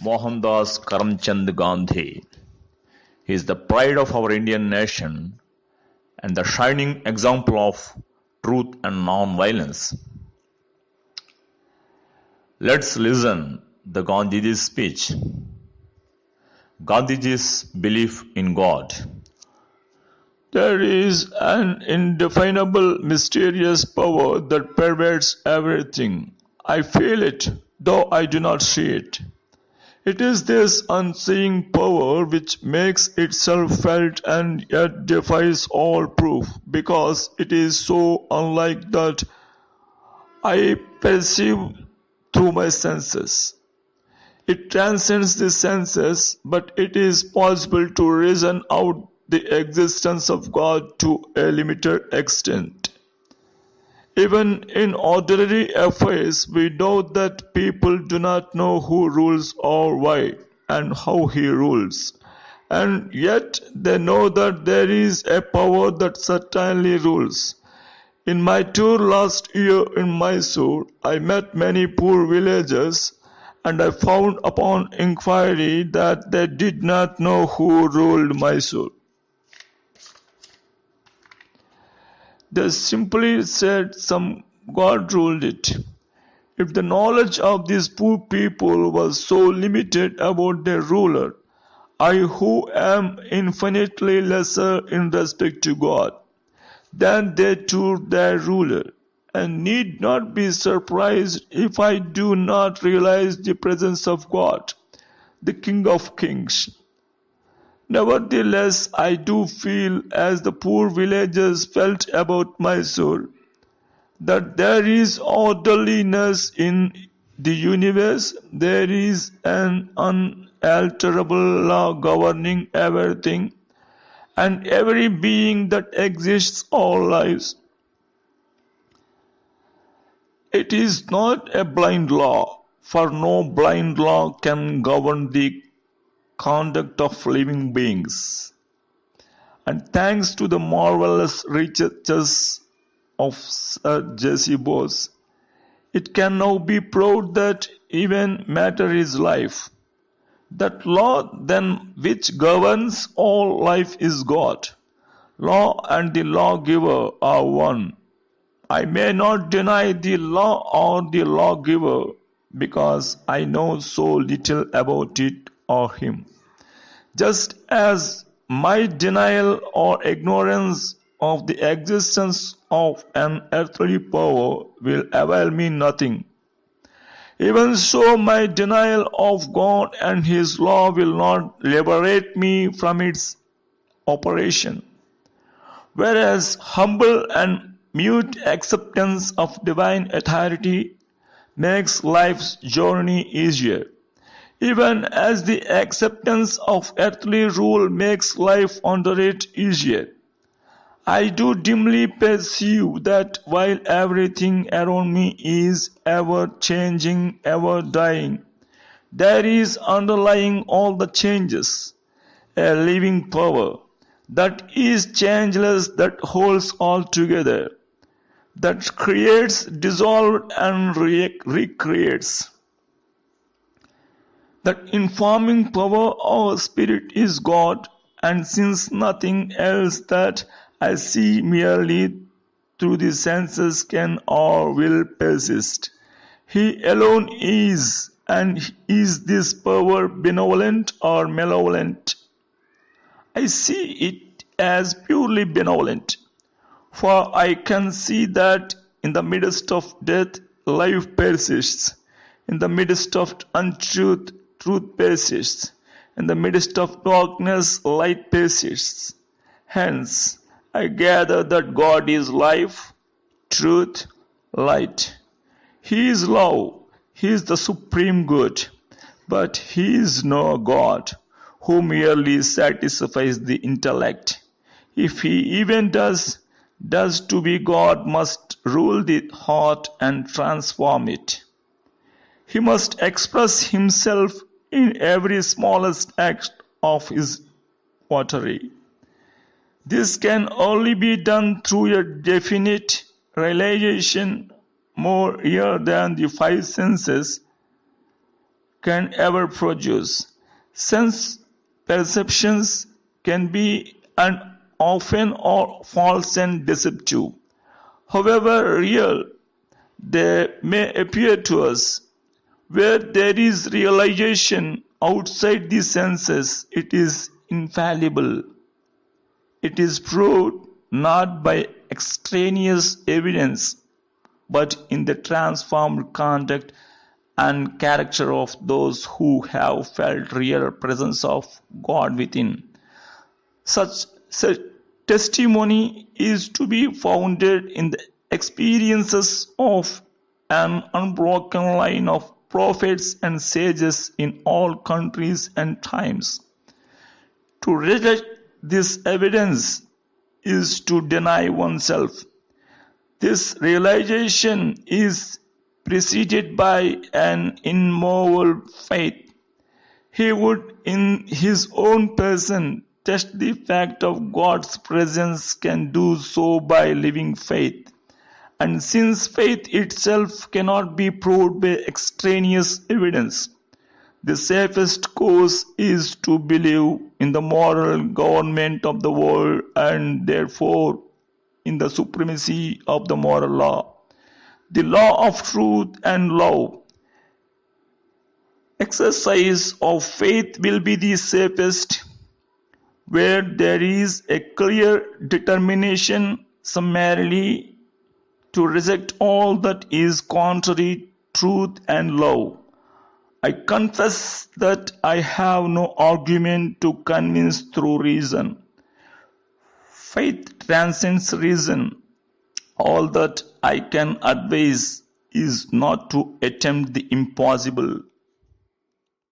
Mohandas Karamchand Gandhi. He is the pride of our Indian nation and the shining example of truth and non-violence. Let's listen the Gandhiji's speech. Gandhiji's belief in God. There is an indefinable, mysterious power that pervades everything. I feel it, though I do not see it. It is this unseen power which makes itself felt and yet defies all proof, because it is so unlike that I perceive through my senses. It transcends the senses, but it is possible to reason out the existence of God to a limited extent. Even in ordinary affairs, we know that people do not know who rules or why and how he rules. And yet they know that there is a power that certainly rules. In my tour last year in Mysore, I met many poor villagers, and I found upon inquiry that they did not know who ruled Mysore. They simply said some God ruled it. If the knowledge of these poor people was so limited about their ruler, I who am infinitely lesser in respect to God than they to their ruler, and need not be surprised if I do not realize the presence of God, the King of Kings. Nevertheless, I do feel, as the poor villagers felt about Mysore, that there is orderliness in the universe. There is an unalterable law governing everything and every being that exists or lives. It is not a blind law, for no blind law can govern the conduct of living beings. And thanks to the marvelous researches of Sir J.C. Bose, it can now be proved that even matter is life. That law then which governs all life is God. Law and the lawgiver are one. I may not deny the law or the lawgiver, because I know so little about it or him. Just as my denial or ignorance of the existence of an earthly power will avail me nothing, even so my denial of God and His law will not liberate me from its operation. Whereas humble and mute acceptance of divine authority makes life's journey easier, even as the acceptance of earthly rule makes life under it easier. I do dimly perceive that while everything around me is ever changing, ever dying, there is underlying all the changes a living power that is changeless, that holds all together, that creates, dissolves, and recreates. That informing power or spirit is God, and since nothing else that I see merely through the senses can or will persist, He alone is, and is this power benevolent or malevolent? I see it as purely benevolent, for I can see that in the midst of death, life persists, in the midst of untruth, truth persists, in the midst of darkness, light persists. Hence, I gather that God is life, truth, light. He is love, He is the supreme good, but He is no God who merely satisfies the intellect. If He even does to be God must rule the heart and transform it. He must express Himself in every smallest act of His votary. This can only be done through a definite realization more real than the five senses can ever produce. Sense perceptions can be and often or false and deceptive. However real they may appear to us, where there is realization outside the senses, it is infallible. It is proved not by extraneous evidence, but in the transformed conduct and character of those who have felt real presence of God within. Such testimony is to be founded in the experiences of an unbroken line of prophets and sages in all countries and times. To reject this evidence is to deny oneself. This realization is preceded by an immovable faith. He would in his own person test the fact of God's presence, can do so by living faith. And since faith itself cannot be proved by extraneous evidence, the safest course is to believe in the moral government of the world and therefore in the supremacy of the moral law, the law of truth and love. Exercise of faith will be the safest where there is a clear determination summarily to reject all that is contrary to truth and love. I confess that I have no argument to convince through reason. Faith transcends reason. All that I can advise is not to attempt the impossible,